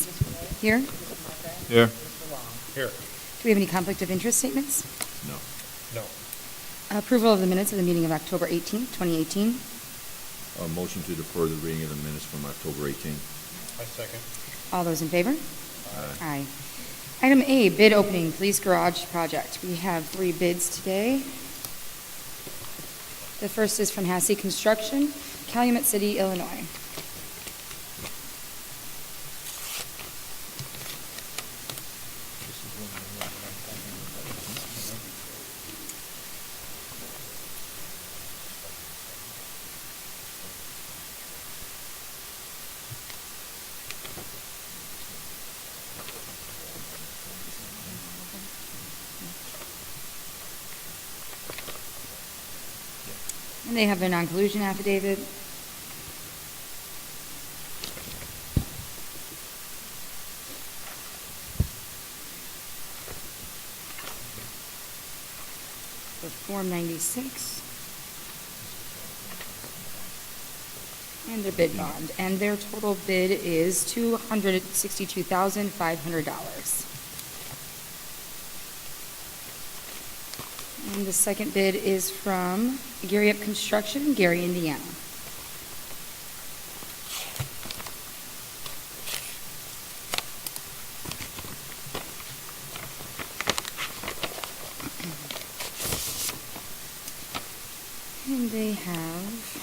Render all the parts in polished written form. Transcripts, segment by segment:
Schwartz? Here. Do Here. Here. we have any conflict of interest statements? No. No. Approval of the minutes of the meeting of October 18th, 2018. Motion to defer the reading of the minutes from October 18th. I second. All those in favor? Aye. Aye. Item A, bid opening, police garage project. We have 3 bids today. The first is from Hassey Construction, Calumet City, Illinois. And they have their non-collusion affidavit. For Form 96. And their bid bond. And their total bid is $262,500. And the second bid is from Gary Up Construction, Gary, Indiana. And they have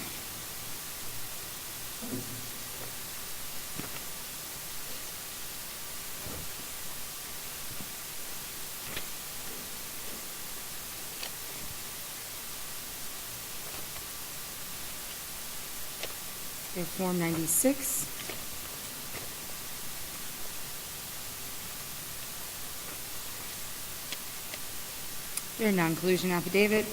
their Form 96. Their non-collusion affidavit.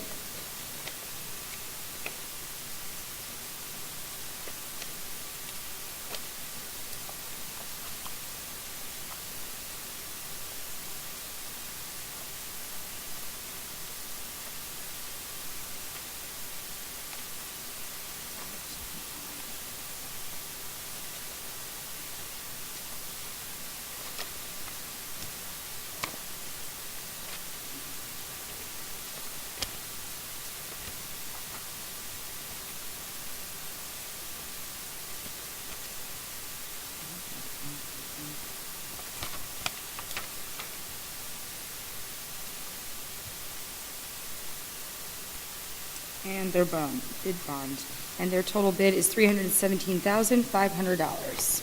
And their bid bond. And their total bid is $317,500.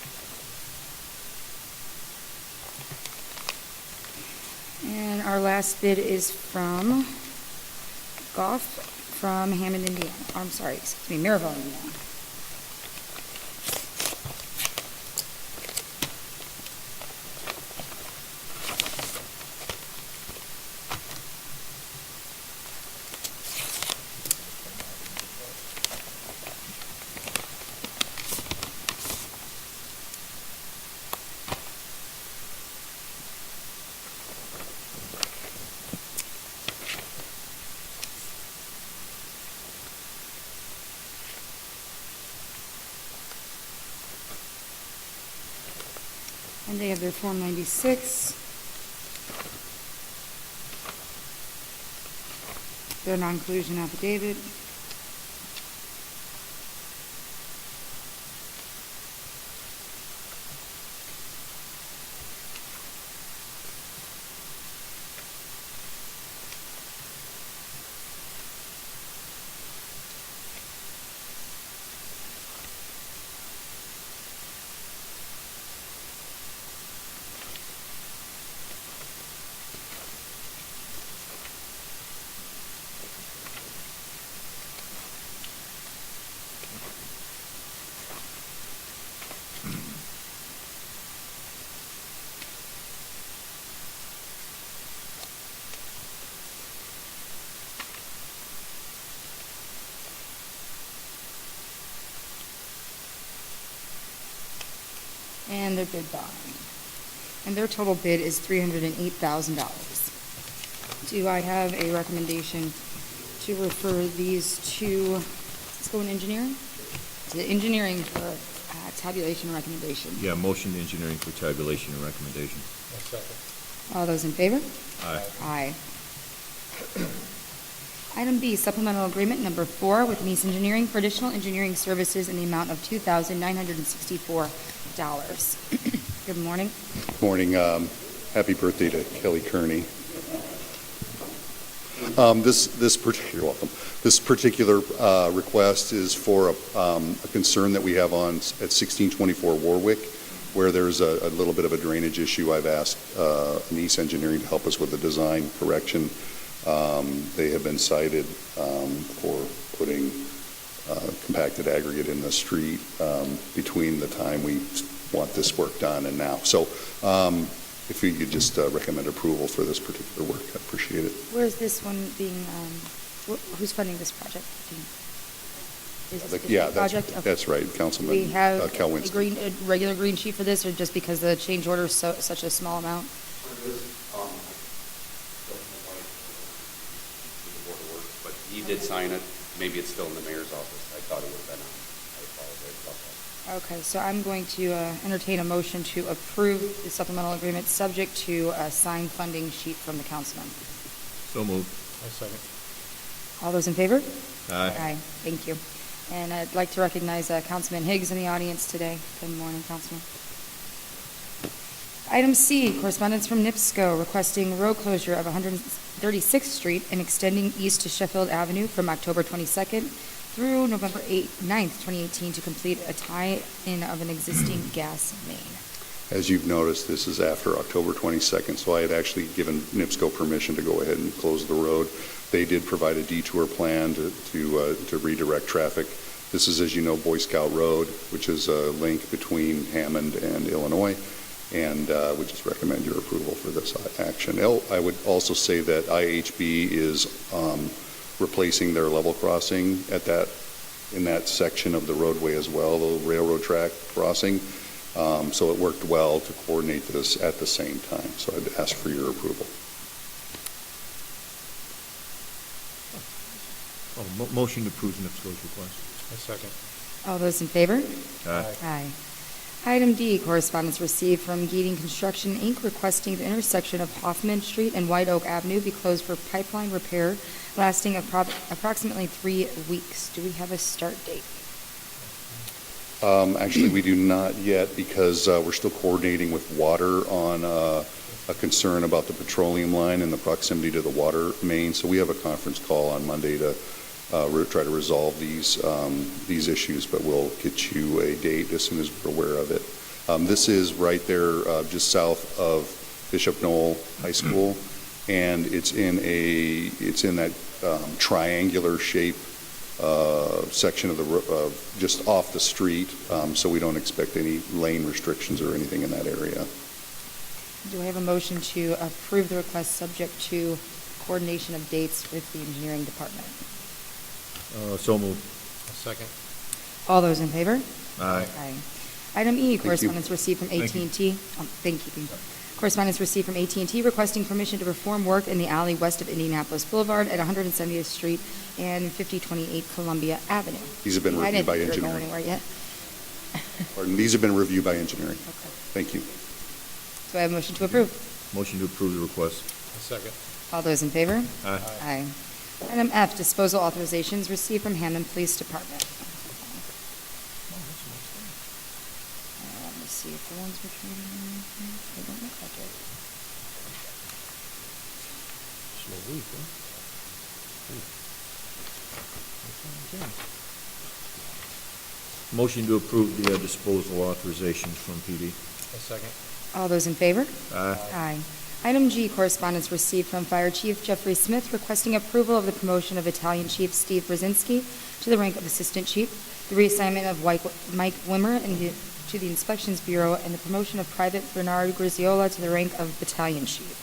And our last bid is from Goff from Hammond, Indiana. I'm sorry, excuse me, Maryville, Indiana. And they have their Form 96. Their non-collusion affidavit. And their bid bond. And their total bid is $308,000. Do I have a recommendation to refer these to, let's go in engineering? To engineering for tabulation and recommendation. Yeah, motion to engineering for tabulation and recommendation. I second. All those in favor? Aye. Aye. Item B, supplemental agreement number 4 with Nice Engineering for additional engineering services in the amount of $2,964. Good morning. Morning. Happy birthday to Kelly Kearney. You're welcome. This particular request is for a concern that we have at 1624 Warwick, where there's a little bit of a drainage issue. I've asked Nice Engineering to help us with the design correction. They have been cited for putting compacted aggregate in the street between the time we want this work done and now. So if you could just recommend approval for this particular work, I'd appreciate it. Where's this one being, who's funding this project? Is this a Yeah, project? Okay. that's right, Councilman We have a Kalwinski. regular green sheet for this, or just because the change order is such a small amount? But he did sign it. Maybe it's still in the mayor's office. I thought it would have been on. I apologize about that. Okay, so I'm going to entertain a motion to approve the supplemental agreement subject to a signed funding sheet from the councilman. So moved. I second. All those in favor? Aye. Thank you. And I'd like to recognize Councilman Higgs in the audience today. Good morning, Councilman. Item C, correspondence from NIPSCO requesting road closure of 136th Street and extending east to Sheffield Avenue from October 22nd through November 9th, 2018 to complete a tie-in of an existing gas main. As you've noticed, this is after October 22nd, so I had actually given NIPSCO permission to go ahead and close the road. They did provide a detour plan to redirect traffic. This is, as you know, Boy Scout Road, which is a link between Hammond and Illinois, and would just recommend your approval for this action. I would also say that IHB is replacing their level crossing in that section of the roadway as well, the railroad track crossing. So it worked well to coordinate this at the same time. So I'd ask for your approval. Motion to approve NIPSCO's request. I second. All those in favor? Aye. Aye. Item D, correspondence received from Geating Construction, Inc., requesting the intersection of Hoffman Street and White Oak Avenue be closed for pipeline repair lasting approximately 3 weeks. Do we have a start date? Actually, we do not yet, because we're still coordinating with water on a concern about the petroleum line and the proximity to the water main. So we have a conference call on Monday to try to resolve these issues, but we'll get you a date as soon as we're aware of it. This is right there just south of Bishop Noel High School, and it's in that triangular shape section of just off the street, so we don't expect any lane restrictions or anything in that area. Do I have a motion to approve the request subject to coordination of dates with the engineering department? So moved. I second. All those in favor? Aye. Item E, you. correspondence received from Thank you. AT&T. Thank you. Correspondence received from AT&T requesting permission to perform work in the alley west of Indianapolis Boulevard at 170th Street and 5028 Columbia Avenue. These have been I reviewed didn't by think they were going engineering. anywhere yet. Pardon, these have been reviewed by engineering. Okay. Thank you. Do I have a motion to approve? Motion to approve the request. I second. All those in favor? Aye. Aye. Item F, disposal authorizations received from Hammond Police Department. Let me see if the ones we're trading in, they don't look like it. Slow week, huh? Motion to approve the disposal authorizations from PD. I second. All those in favor? Aye. Aye. Item G, correspondence received from Fire Chief Jeffrey Smith requesting approval of the promotion of Battalion Chief Steve Brzezinski to the rank of Assistant Chief, the reassignment of Mike Wimmer to the Inspections Bureau, and the promotion of Private Bernard Griziola to the rank of Battalion Chief.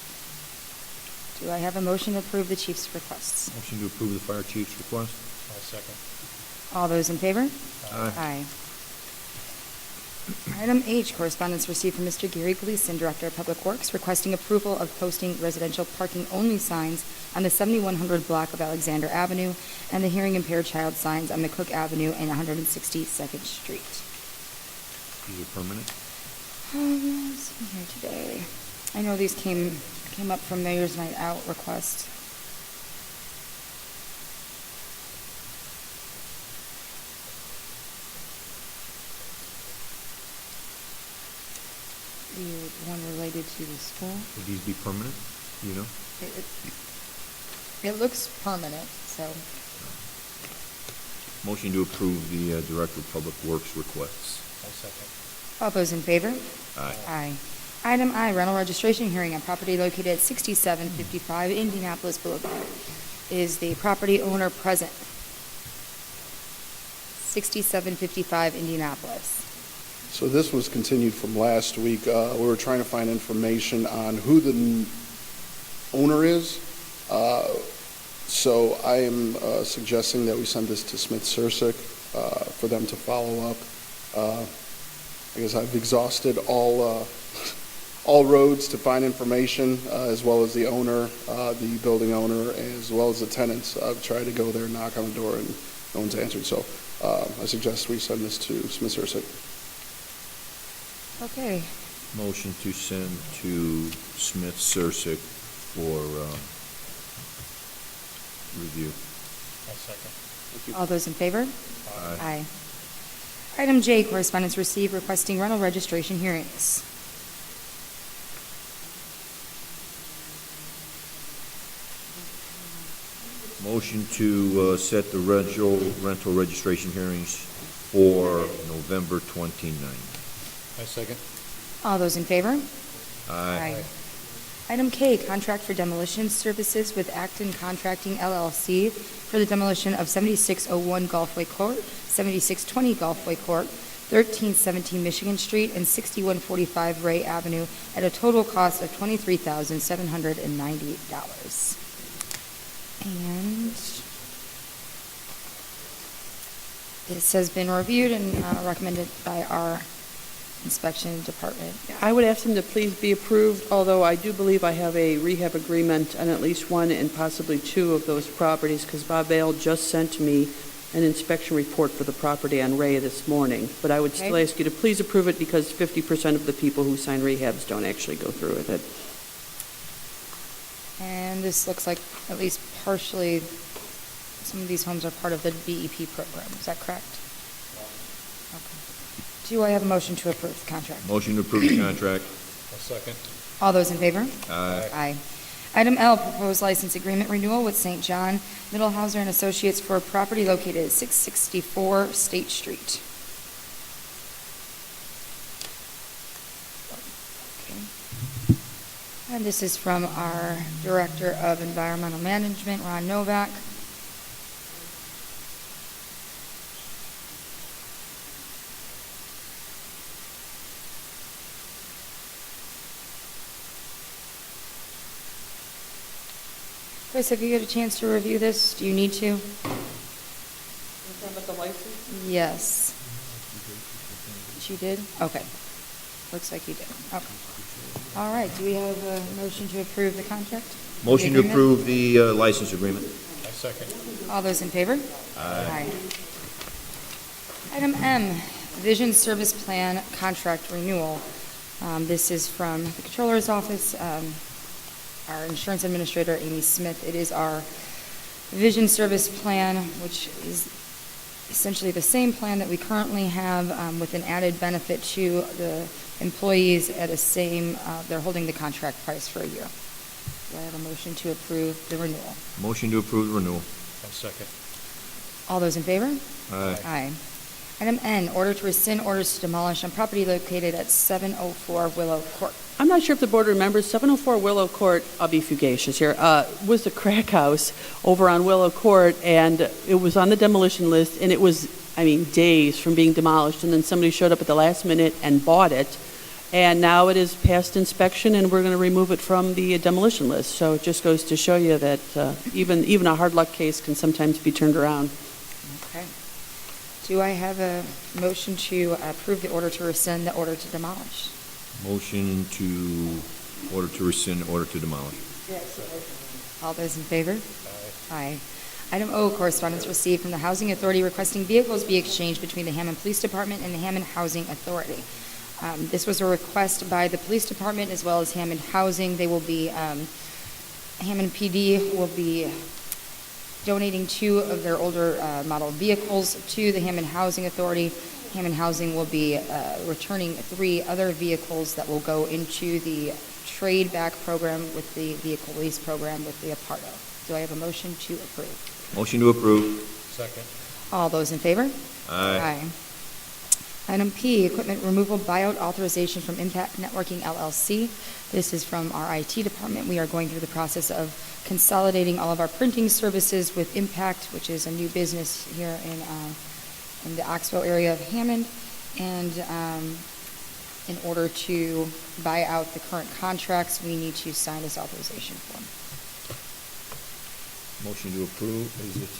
Do I have a motion to approve the chief's requests? Motion to approve the fire chief's request. I second. All those in favor? Aye. Item H, correspondence received from Mr. Gary Gleason, Director of Public Works, requesting approval of posting residential parking-only signs on the 7100 block of Alexander Avenue and the hearing-impaired child signs on McCook Avenue and 162nd Street. These are permanent? Let's see here today. I know these came up from Mayor's Night Out request. The one related to the school. Would these be permanent? Do you know? It looks permanent, so. Motion to approve the Director of Public Works requests. I'll second. All those in favor? Aye. Aye. Item I, rental registration hearing on property located at 6755 Indianapolis Boulevard. Is the property owner present? 6755 Indianapolis. So this was continued from last week. We were trying to find information on who the owner is. So I am suggesting that we send this to Smith Sursick for them to follow up. I guess I've exhausted all roads to find information, as well as the owner, the building owner, as well as the tenants. I've tried to go there, knock on the door, and no one's answered. So I suggest we send this to Smith Sursick. Okay. Motion to send to Smith Sursick for review. I'll second. All those in favor? Aye. Item J, correspondence received requesting rental registration hearings. Motion to set the rental registration hearings for November 29th. I second. All those in favor? Aye. Item K, contract for demolition services with Acton Contracting LLC for the demolition of 7601 Gulfway Court, 7620 Gulfway Court, 1317 Michigan Street, and 6145 Ray Avenue at a total cost of $23,790. And this has been reviewed and recommended by our inspection department. I would ask them to please be approved, although I do believe I have a rehab agreement on at least one and possibly two of those properties, because Bob Bale just sent me an inspection report for the property on Ray this morning. But I would still Okay. ask you to please approve it, because 50% of the people who sign rehabs don't actually go through with it. And this looks like at least partially, some of these homes are part of the BEP program. Is that correct? Okay. Do I have a motion to approve the contract? Motion to approve the contract. I'll second. All those in favor? Aye. Aye. Item L, proposed license agreement renewal with St. John Middlehauser and Associates for property located at 664 State Street. Okay. And this is from our Director of Environmental Management, Ron Novak. Chris, have you had a chance to review this? Do you need to? About the license? Yes. You did? Okay. Looks like you did. Okay. All right, do we have a motion to approve the contract? Motion The to agreement? approve the license agreement. I second. All those in favor? Aye. Item M, Vision Service Plan Contract Renewal. This is from the Controller's Office, our Insurance Administrator, Amy Smith. It is our Vision Service Plan, which is essentially the same plan that we currently have, with an added benefit to the employees at a same, they're holding the contract price for a year. Do I have a motion to approve the renewal? Motion to approve the renewal. I'll second. All those in favor? Aye. Aye. Item N, order to rescind orders to demolish on property located at 704 Willow Court. I'm not sure if the board remembers, 704 Willow Court, I'll be fugacious here, was the crack house over on Willow Court, and it was on the demolition list, and it was, days from being demolished, and then somebody showed up at the last minute and bought it, and now it is past inspection, and we're going to remove it from the demolition list. So it just goes to show you that even a hard luck case can sometimes be turned around. Okay. Do I have a motion to approve the order to rescind the order to demolish? Motion to order to rescind, order to demolish. All those in favor? Aye. Item O, correspondence received from the Housing Authority requesting vehicles be exchanged between the Hammond Police Department and the Hammond Housing Authority. This was a request by the Police Department as well as Hammond Housing. They will be, Hammond PD will be donating 2 of their older model vehicles to the Hammond Housing Authority. Hammond Housing will be returning 3 other vehicles that will go into the trade-back program with the vehicle lease program with the Aparto. Do I have a motion to approve? Motion to approve. Second. All those in favor? Aye. Item P, equipment removal buyout authorization from Impact Networking LLC. This is from our IT department. We are going through the process of consolidating all of our printing services with Impact, which is a new business here in the Oxbow area of Hammond. And in order to buy out the current contracts, we need to sign this authorization form. Motion to approve, is it,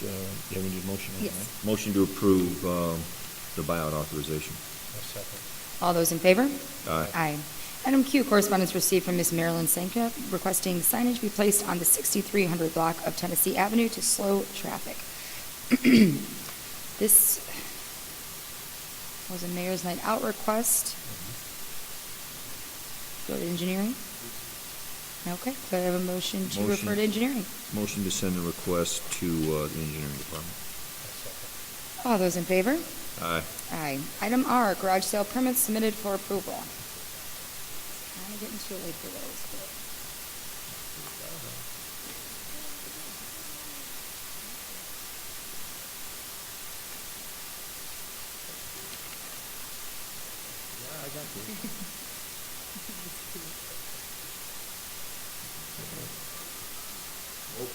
yeah, we need a motion on that, Yes. right? Motion to approve the buyout authorization. A second. All those in favor? Aye. Aye. Item Q, correspondence received from Ms. Marilyn Sanka requesting signage be placed on the 6300 block of Tennessee Avenue to slow traffic. This was a Mayor's Night Out request. Go to engineering? Okay, so I have a motion to refer Motion. to engineering. Motion to send the request to the engineering department. A second. All those in favor? Aye. Aye. Item R, garage sale permits submitted for approval. Kind of getting too late for those, but.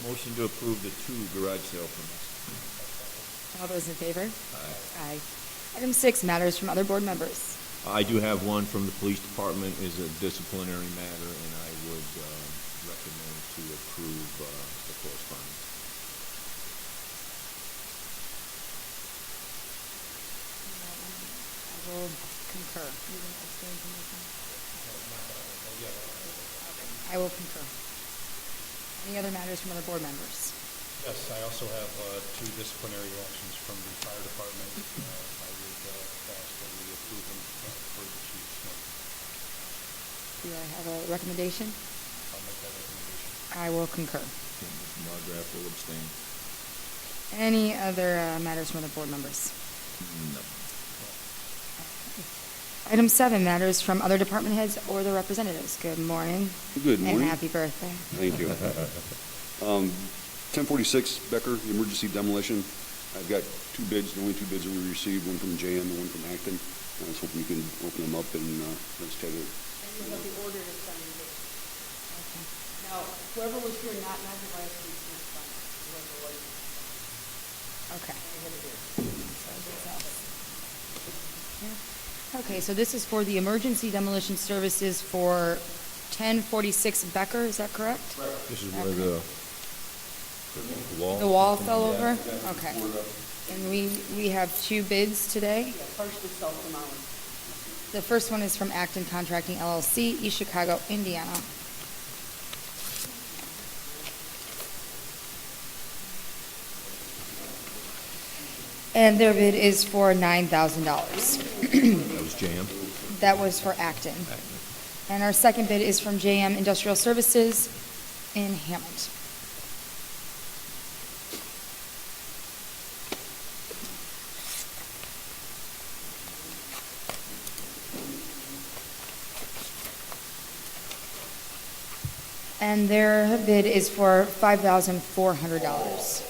Motion to approve the 2 garage sale permits. All those in favor? Aye. Aye. Item 6, matters from other board members. I do have one from the police department, is a disciplinary matter, and I would recommend to approve the correspondence. I will concur. You can abstain from this one? Okay, I will concur. Any other matters from other board members? Yes, I also have 2 disciplinary actions from the fire department. I would ask that we approve them for the chief's note. Do I have a recommendation? I'll make that recommendation. I will concur. Margraff will abstain. Any other matters from other board members? No. Item 7, matters from other department heads or their representatives. Good morning. Good morning. And happy birthday. Thank you. 1046 Becker, emergency demolition. I've got 2 bids, the only 2 bids that we received, one from JM and one from Acton. I was hoping you can open them up and let's take it. And you have the order to sign it. Okay. Now, whoever was here not the last week's next time, whoever was. Okay. So this else. Yeah. Okay, so this is for the emergency demolition services for 1046 Becker, is that correct? This is where the wall. The wall fell over? Okay. And we have 2 bids today. Partially self-demolished. The first one is from Acton Contracting LLC, East Chicago, Indiana. And their bid is for $9,000. That was JM. That was for Acton. And our second bid is from JM Industrial Services in Hammond. And their bid is for $5,400.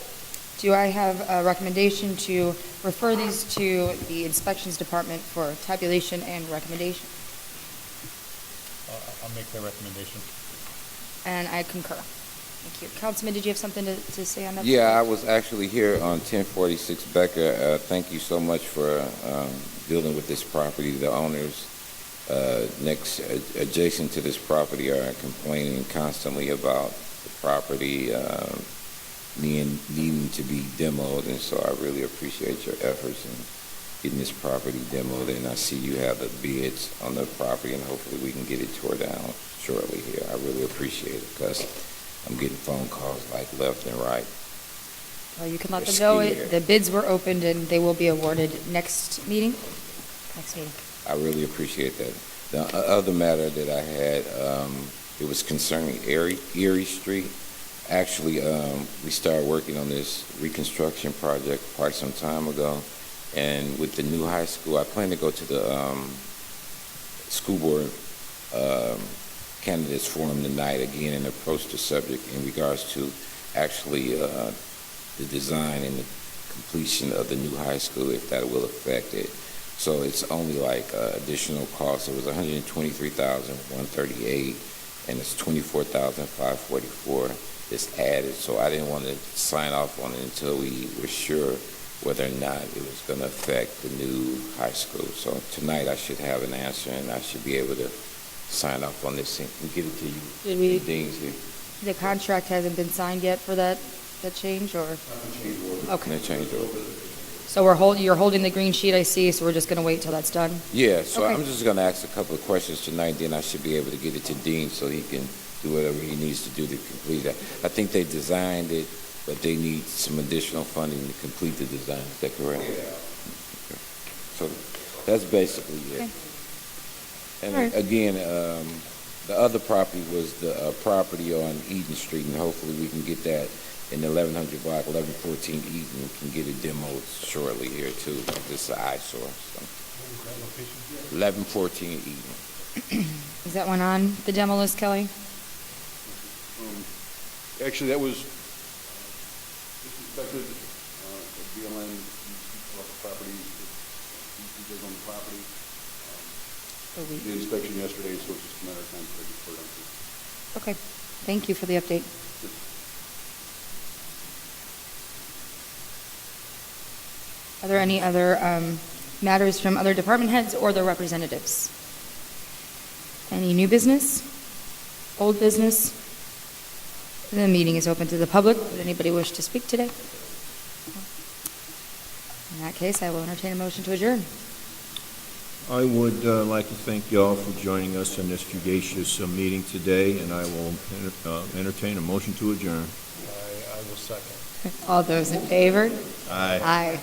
Do I have a recommendation to refer these to the inspections department for tabulation and recommendation? I'll make that recommendation. And I concur. Thank you. Councilman, did you have something to say on that? Yeah, I was actually here on 1046 Becker. Thank you so much for dealing with this property. The owners adjacent to this property are complaining constantly about the property needing to be demoed, and so I really appreciate your efforts in getting this property demoed, and I see you have the bids on the property, and hopefully we can get it tore down shortly here. I really appreciate it, because I'm getting phone calls like left and right. Well, you can let them Yes, know yeah. the bids were opened and they will be awarded next meeting. Next meeting. I really appreciate that. The other matter that I had, it was concerning Erie Street. Actually, we started working on this reconstruction project quite some time ago. And with the new high school, I plan to go to the school board candidates forum tonight again and approach the subject in regards to actually the design and the completion of the new high school, if that will affect it. So it's only like additional cost. It was $123,138, and it's $24,544 that's added. So I didn't want to sign off on it until we were sure whether or not it was going to affect the new high school. So tonight I should have an answer, and I should be able to sign off on this and get it to you. Did we- Things here. The contract hasn't been signed yet for that change, or? Okay. And they changed over. So you're holding the green sheet, I see, so we're just going to wait till that's done? Yeah, so Okay. I'm just going to ask a couple of questions tonight, then I should be able to get it to Dean so he can do whatever he needs to do to complete that. I think they designed it, but they need some additional funding to complete the design. Is that correct? Yeah. Okay. So that's basically it. Okay. And All right. again, the other property was the property on Eden Street, and hopefully we can get that in the 1100 block, 1114 Eden, can get it demoed shortly here too. This is an eyesore. So. 1114 Eden. Is that one on the demo list, Kelly? Actually, that was inspected, at BLN, property, he does on the property. The week. The inspection yesterday, so it's just a matter of time for it to put it on. Okay. Thank you for the update. Are there any other matters from other department heads or their representatives? Any new business? Old business? The meeting is open to the public. Would anybody wish to speak today? In that case, I will entertain a motion to adjourn. I would like to thank you all for joining us in this fugacious meeting today, and I will entertain a motion to adjourn. I will second. All those in favor? Aye. Aye.